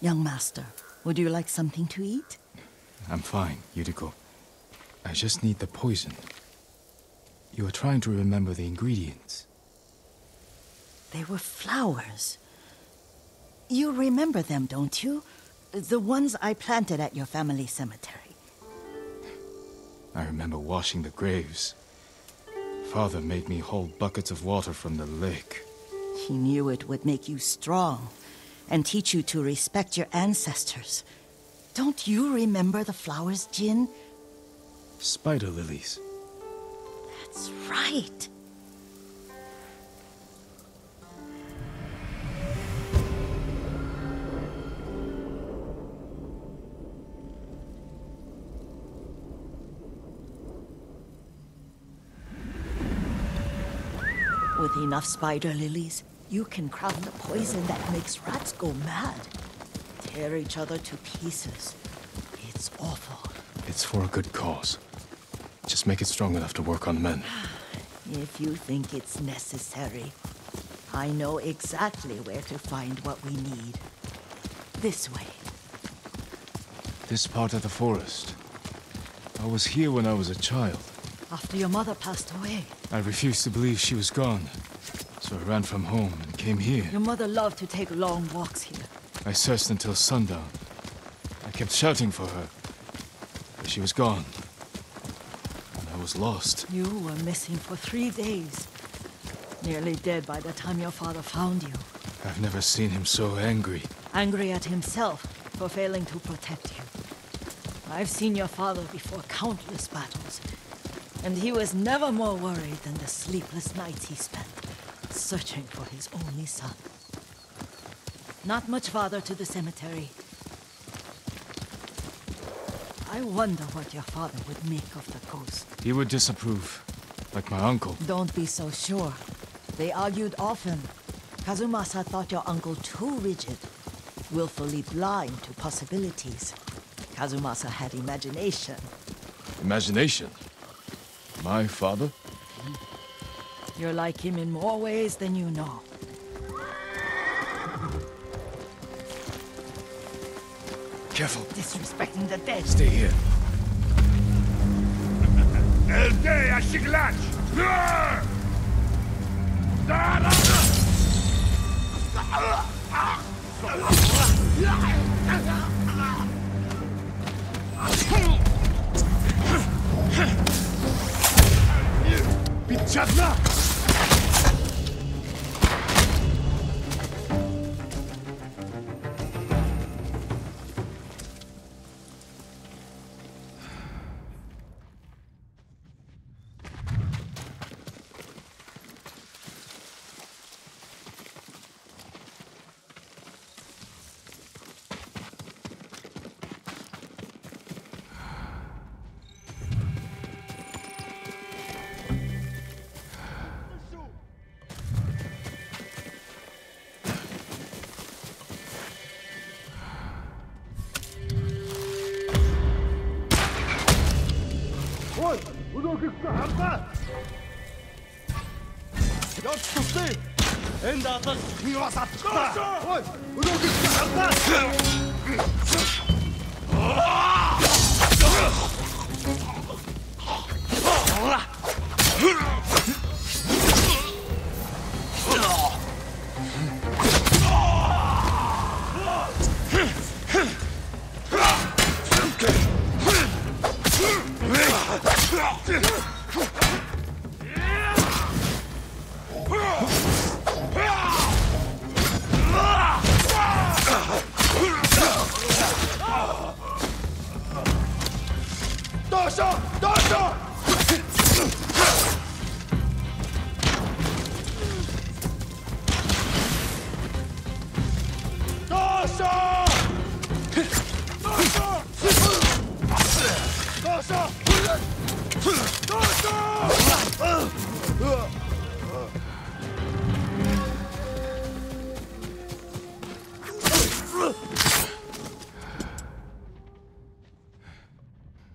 Young master, would you like something to eat? I'm fine, Yuriko. I just need the poison. You are trying to remember the ingredients. They were flowers. You remember them, don't you? The ones I planted at your family cemetery. I remember washing the graves. Father made me hold buckets of water from the lake. He knew it would make you strong and teach you to respect your ancestors. Don't you remember the flowers, Jin? Spider lilies. That's right. With enough spider lilies, you can craft the poison that makes rats go mad. Tear each other to pieces. It's awful. It's for a good cause. Just make it strong enough to work on men. If you think it's necessary, I know exactly where to find what we need. This way. This part of the forest. I was here when I was a child. After your mother passed away. I refused to believe she was gone. So I ran from home and came here. Your mother loved to take long walks here. I searched until sundown. I kept shouting for her. But she was gone. And I was lost. You were missing for 3 days. Nearly dead by the time your father found you. I've never seen him so angry. Angry at himself for failing to protect you. I've seen your father before countless battles. And he was never more worried than the sleepless nights he spent searching for his only son. Not much farther to the cemetery. I wonder what your father would make of the ghost. He would disapprove, like my uncle. Don't be so sure. They argued often. Kazumasa thought your uncle too rigid, willfully blind to possibilities. Kazumasa had imagination. Imagination? My father? You're like him in more ways than you know. Careful. Disrespecting the dead. Stay here. Elde, ściglać! Biczadna!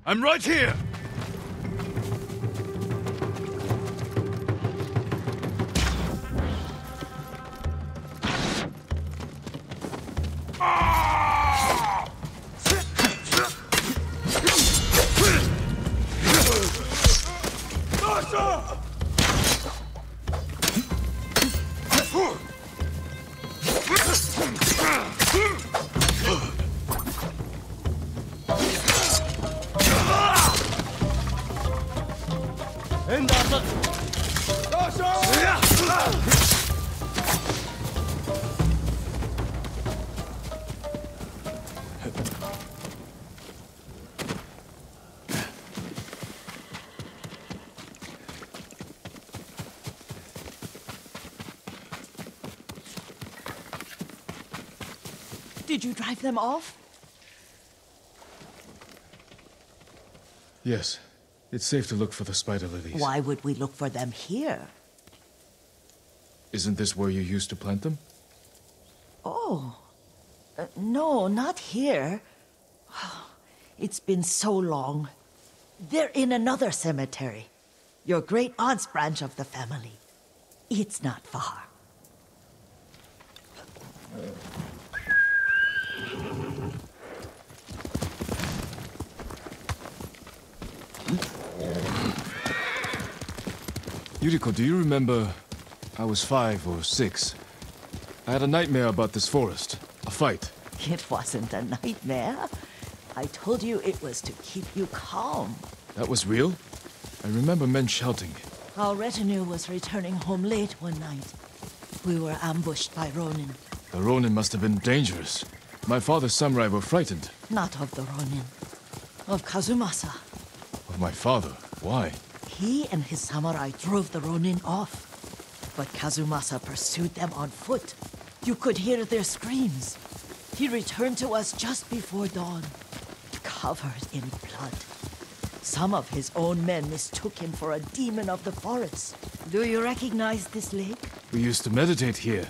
I'm right here! Ah! Did you drive them off? Yes. It's safe to look for the spider lilies. Why would we look for them here? Isn't this where you used to plant them? Oh. No, not here. It's been so long. They're in another cemetery. Your great-aunt's branch of the family. It's not far. Yuriko, do you remember... I was 5 or 6. I had a nightmare about this forest. A fight. It wasn't a nightmare. I told you it was to keep you calm. That was real? I remember men shouting. Our retinue was returning home late one night. We were ambushed by Ronin. The Ronin must have been dangerous. My father's samurai were frightened. Not of the Ronin. Of Kazumasa. Of my father? Why? He and his samurai drove the Ronin off. But Kazumasa pursued them on foot. You could hear their screams. He returned to us just before dawn, covered in blood. Some of his own men mistook him for a demon of the forest. Do you recognize this lake? We used to meditate here.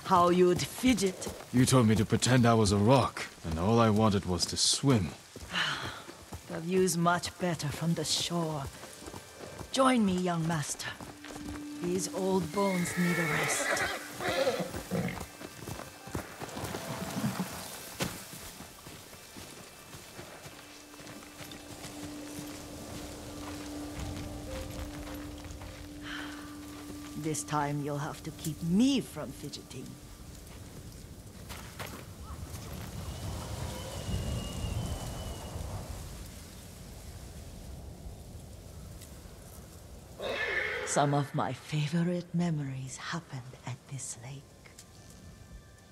How you'd fidget. You told me to pretend I was a rock, and all I wanted was to swim. The view's much better from the shore. Join me, young master. These old bones need a rest. This time you'll have to keep me from fidgeting. Some of my favorite memories happened at this lake.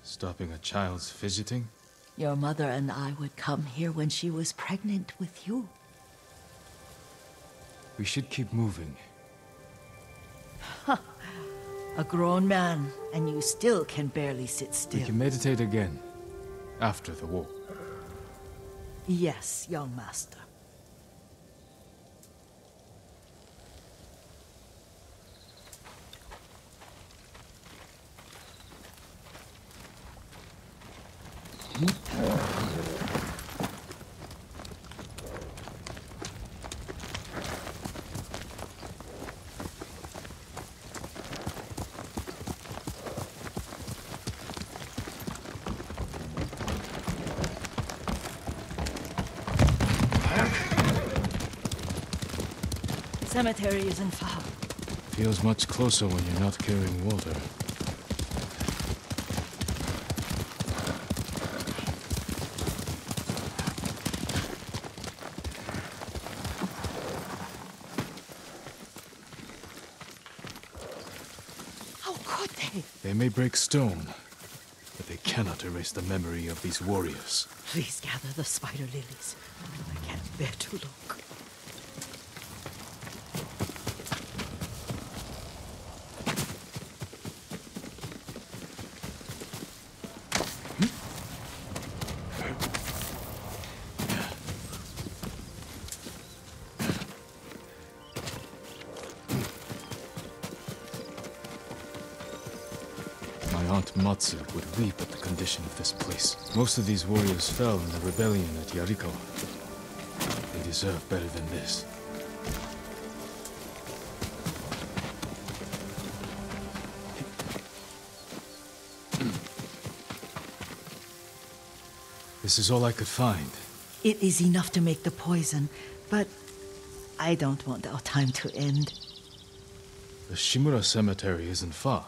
Stopping a child's fidgeting? Your mother and I would come here when she was pregnant with you. We should keep moving. A grown man, and you still can barely sit still. We can meditate again, after the war. Yes, young master. Cemetery isn't far. Feels much closer when you're not carrying water. How could they? They may break stone, but they cannot erase the memory of these warriors. Please gather the spider lilies. I can't bear to look. Aunt Matsu would weep at the condition of this place. Most of these warriors fell in the rebellion at Yuriko. They deserve better than this. This is all I could find. It is enough to make the poison, but I don't want our time to end. The Shimura cemetery isn't far.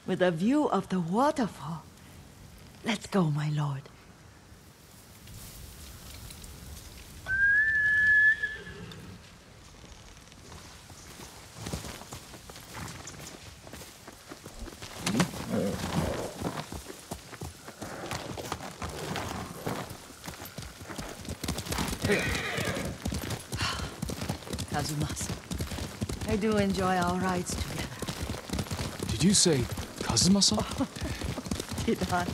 With a view of the waterfall. Let's go, my lord. Kazumasa, I do enjoy our rides together. Did you say Kazumasa? Did I?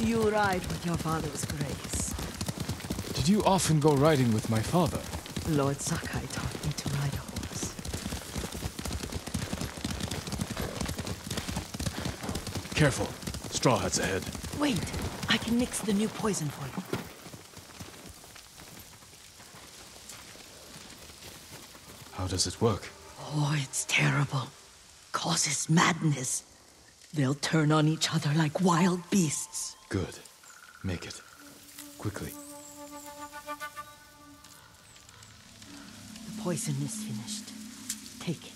You ride with your father's grace. Did you often go riding with my father? Lord Sakai taught me to ride a horse. Careful. Straw Hat's ahead. Wait, I can mix the new poison for you. How does it work? Oh, it's terrible. Causes madness. They'll turn on each other like wild beasts. Good. Make it. Quickly. The poison is finished. Take it.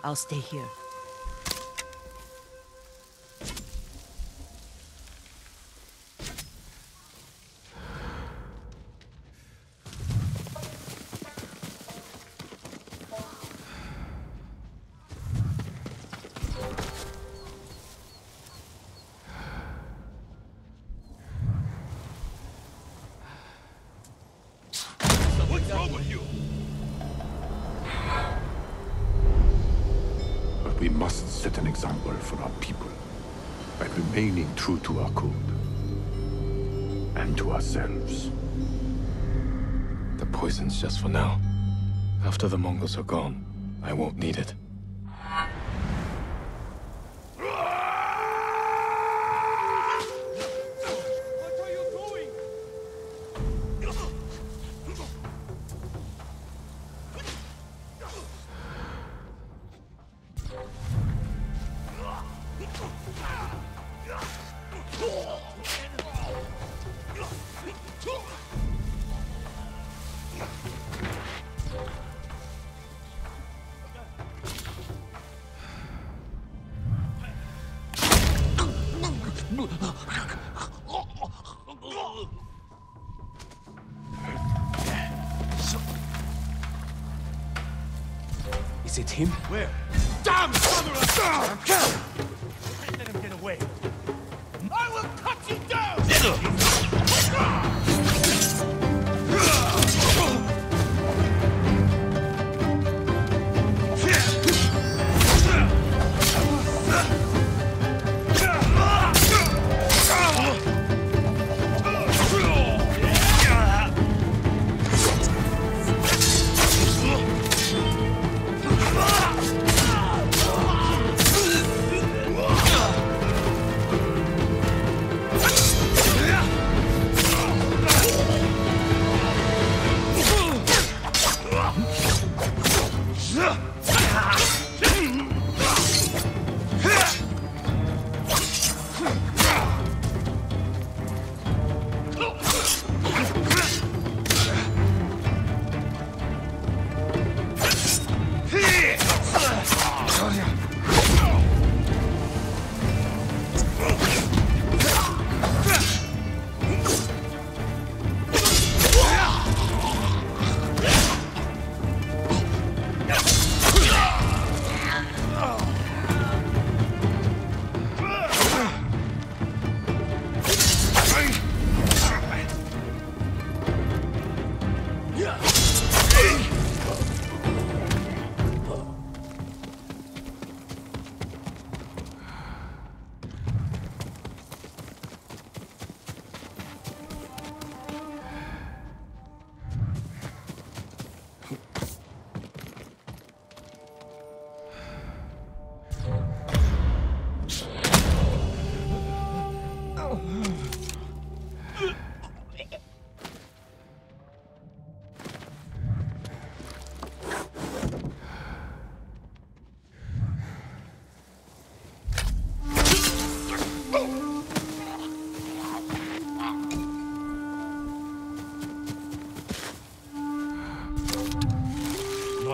I'll stay here. What's wrong with you? But we must set an example for our people by remaining true to our code and to ourselves. The poison's just for now. After the Mongols are gone, I won't need it. Is it him? Where? Damn son of a... Can't let him get away. I will cut you down!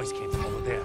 noise came from over there.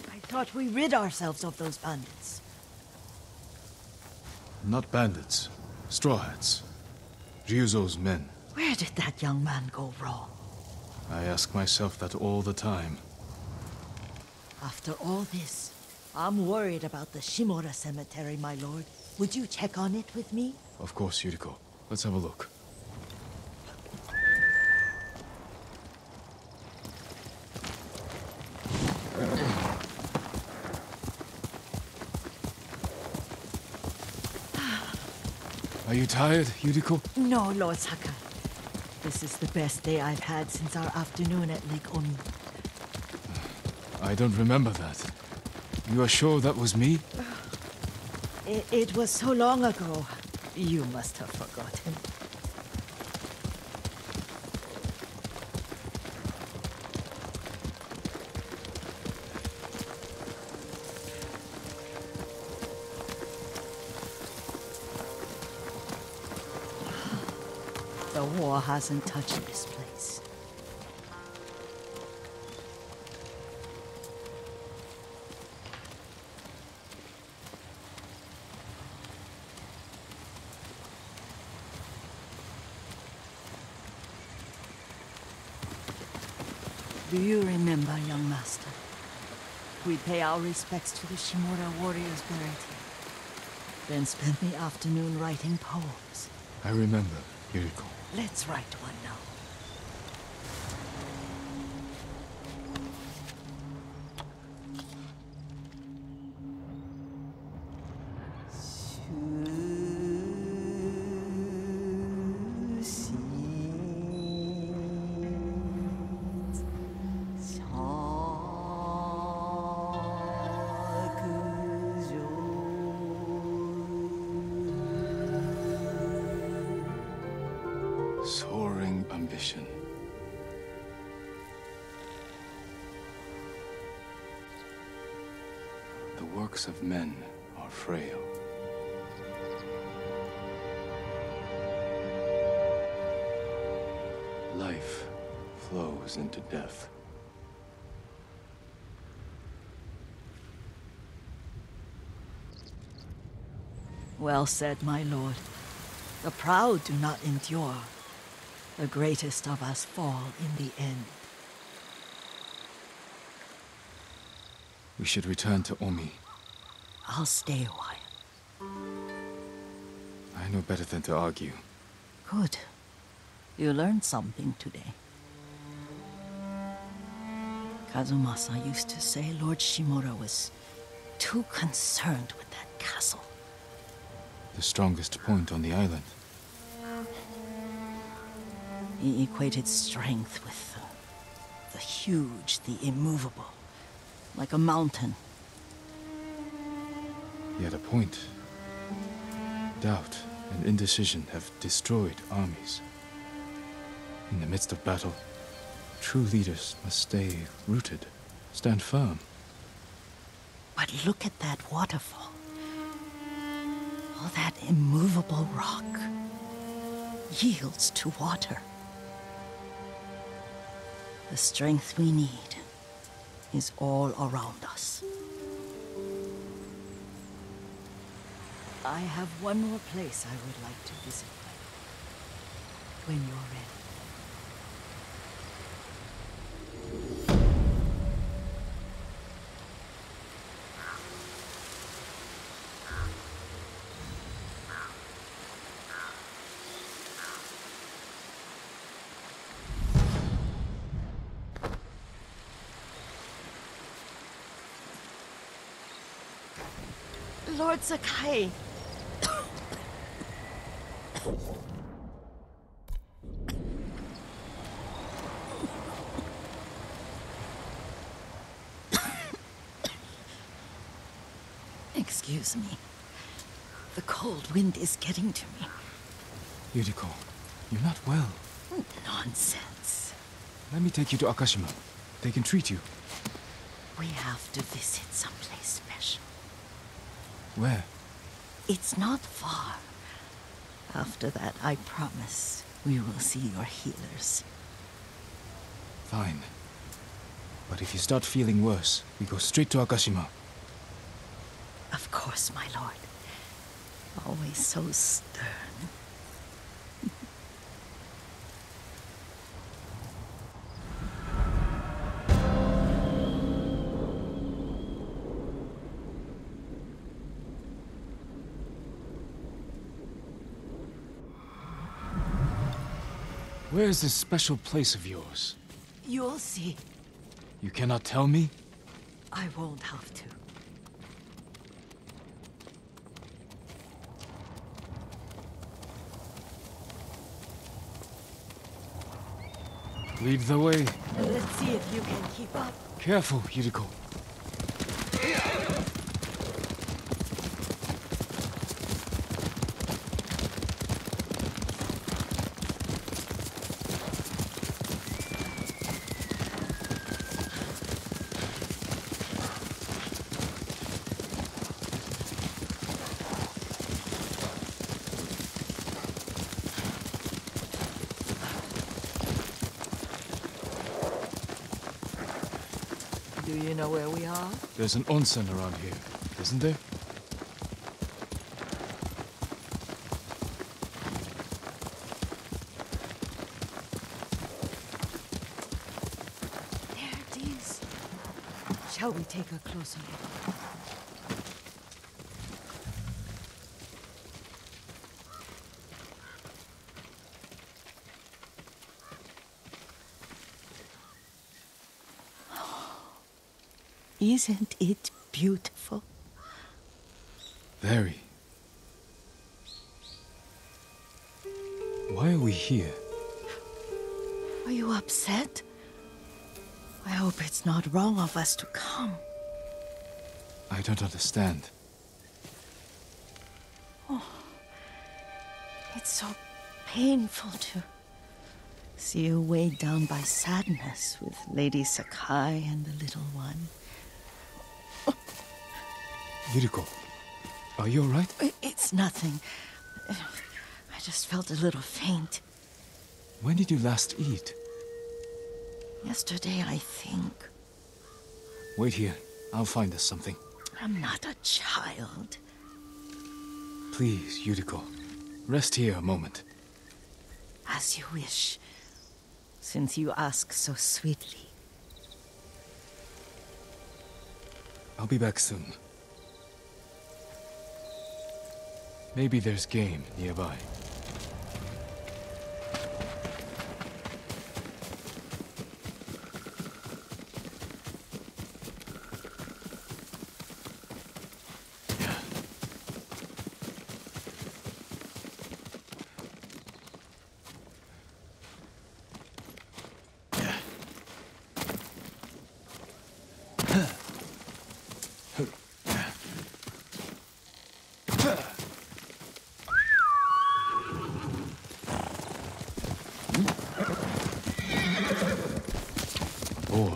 I thought we rid ourselves of those bandits. Not bandits. Straw Hats. Ryuzo's men. Where did that young man go wrong? I ask myself that all the time. After all this, I'm worried about the Shimura cemetery, my lord. Would you check on it with me? Of course, Yuriko. Let's have a look. Are you tired, Yuriko? No, Lord Sakai. This is the best day I've had since our afternoon at Lake Oni. I don't remember that. You are sure that was me? It was so long ago. You must have forgotten. The war hasn't touched this place. Do you remember, young master? We pay our respects to the Shimura warriors buried here, then spent the afternoon writing poems. I remember, Yuriko. Let's write one now. Soaring ambition. The works of men are frail. Life flows into death. Well said, my lord. The proud do not endure. The greatest of us fall in the end. We should return to Omi. I'll stay a while. I know better than to argue. Good. You learned something today. Kazumasa used to say Lord Shimura was too concerned with that castle. The strongest point on the island. He equated strength with the huge, the immovable, like a mountain. Yet a point. Doubt and indecision have destroyed armies. In the midst of battle, true leaders must stay rooted, stand firm. But look at that waterfall. All that immovable rock yields to water. The strength we need is all around us. I have one more place I would like to visit when you're ready. Lord Sakai. Excuse me. The cold wind is getting to me. Yuriko, you're not well. Nonsense. Let me take you to Akashima. They can treat you. We have to visit someplace special. Where? It's not far. After that, I promise we will see your healers. Fine. But if you start feeling worse, we go straight to Akashima. Of course, my lord. Always so stern. Where is this special place of yours? You'll see. You cannot tell me? I won't have to. Lead the way. Let's see if you can keep up. Careful, Yuriko. Do you know where we are? There's an onsen around here, isn't there? There it is. Shall we take a closer look? Isn't it beautiful? Very. Why are we here? Are you upset? I hope it's not wrong of us to come. I don't understand. It's so painful to see you weighed down by sadness with Lady Sakai and the little one. Yuriko, are you alright? It's nothing. I just felt a little faint. When did you last eat? Yesterday, I think. Wait here. I'll find us something. I'm not a child. Please, Yuriko. Rest here a moment. As you wish, since you ask so sweetly. I'll be back soon. Maybe there's game nearby. Or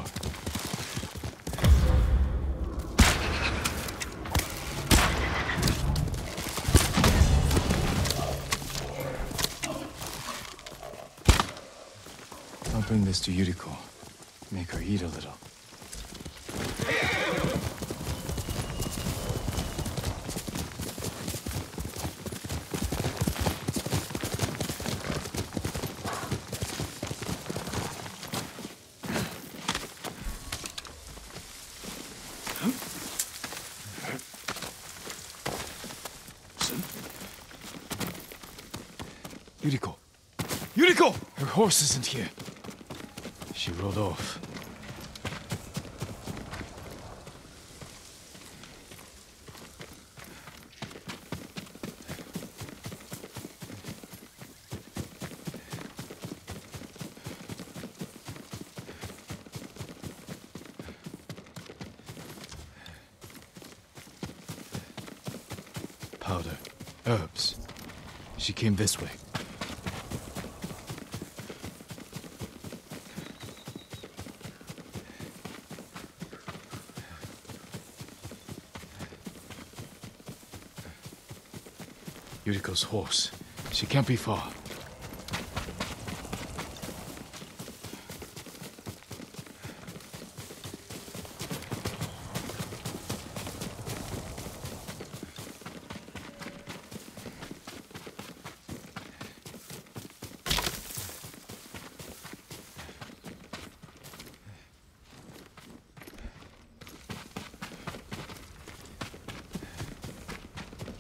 I'll bring this to Yuriko. Make her eat a little. Yuriko! Yuriko! Her horse isn't here. She rode off. Herbs. She came this way. Yuriko's horse. She can't be far.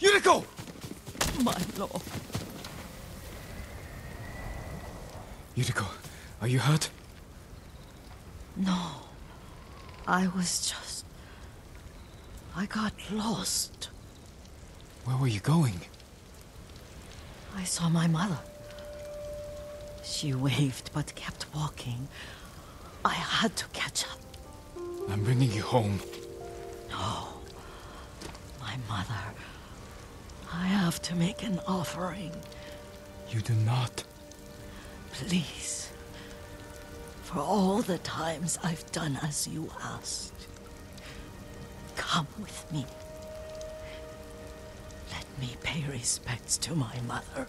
Yuriko! My lord. Yuriko, are you hurt? No. I got lost. Where were you going? I saw my mother. She waved but kept walking. I had to catch up. I'm bringing you home. No. My mother. I have to make an offering. You do not. Please. For all the times I've done as you asked. Come with me. Let me pay respects to my mother.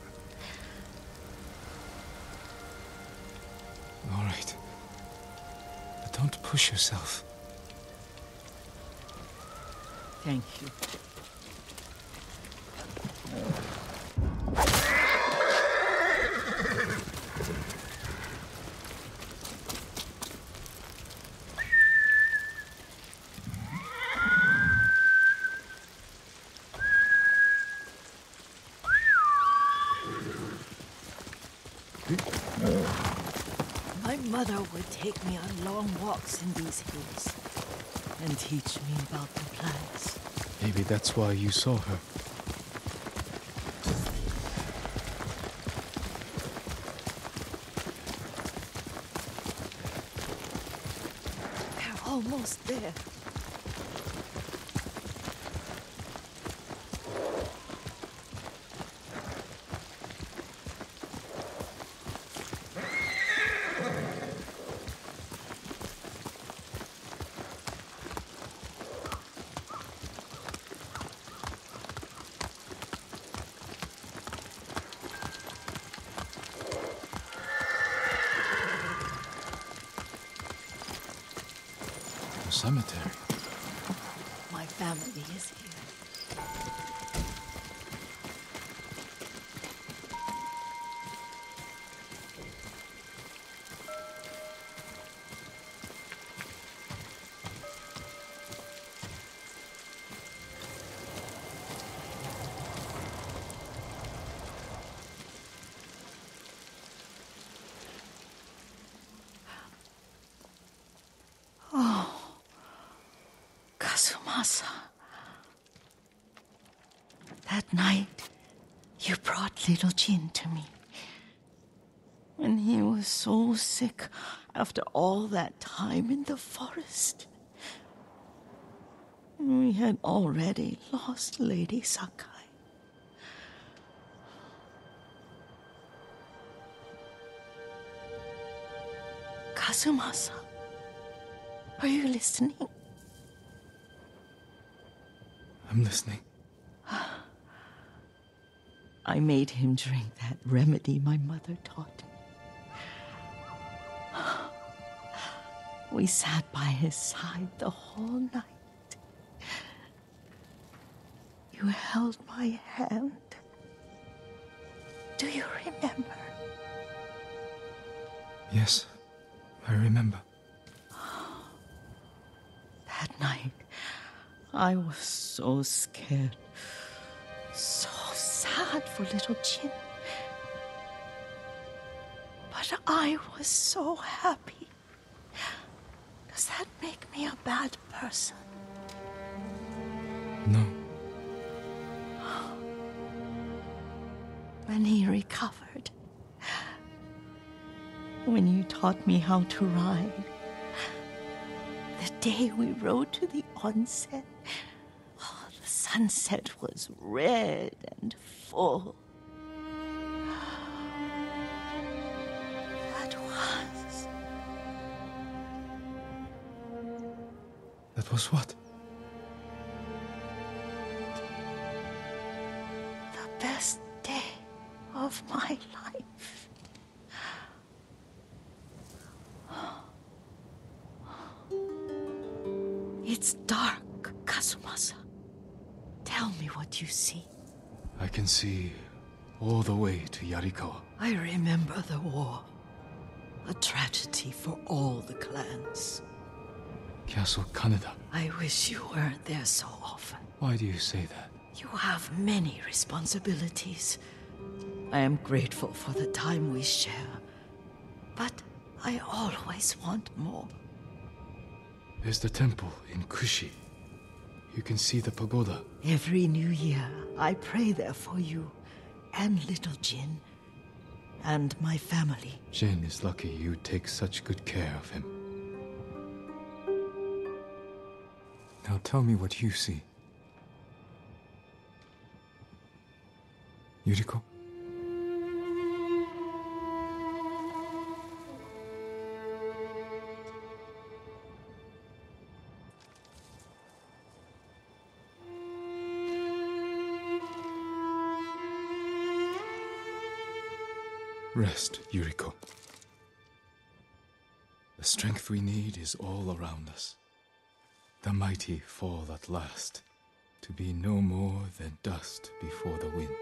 All right. But don't push yourself. Thank you. My mother would take me on long walks in these hills and teach me about the plants. Maybe that's why you saw her. They're almost there. Cemetery. My family is here. Kazumasa. That night, you brought little Jin to me. When he was so sick after all that time in the forest. We had already lost Lady Sakai. Kazumasa, are you listening? I'm listening. I made him drink that remedy my mother taught me. We sat by his side the whole night. You held my hand. Do you remember? Yes, I remember. That night, I was so scared. So sad for little Jin. But I was so happy. Does that make me a bad person? No. When he recovered, when you taught me how to ride, the day we rode to the onsen, the sunset was red and all that was. That was what? The best day of my life. It's dark, Kazumasa. Tell me what you see. I can see all the way to Yuriko. I remember the war. A tragedy for all the clans. Castle Kaneda. I wish you weren't there so often. Why do you say that? You have many responsibilities. I am grateful for the time we share, but I always want more. There's the temple in Kushi. You can see the pagoda. Every new year, I pray there for you, and little Jin, and my family. Jin is lucky you take such good care of him. Now tell me what you see. Yuriko? Rest, Yuriko. The strength we need is all around us. The mighty fall at last, to be no more than dust before the wind.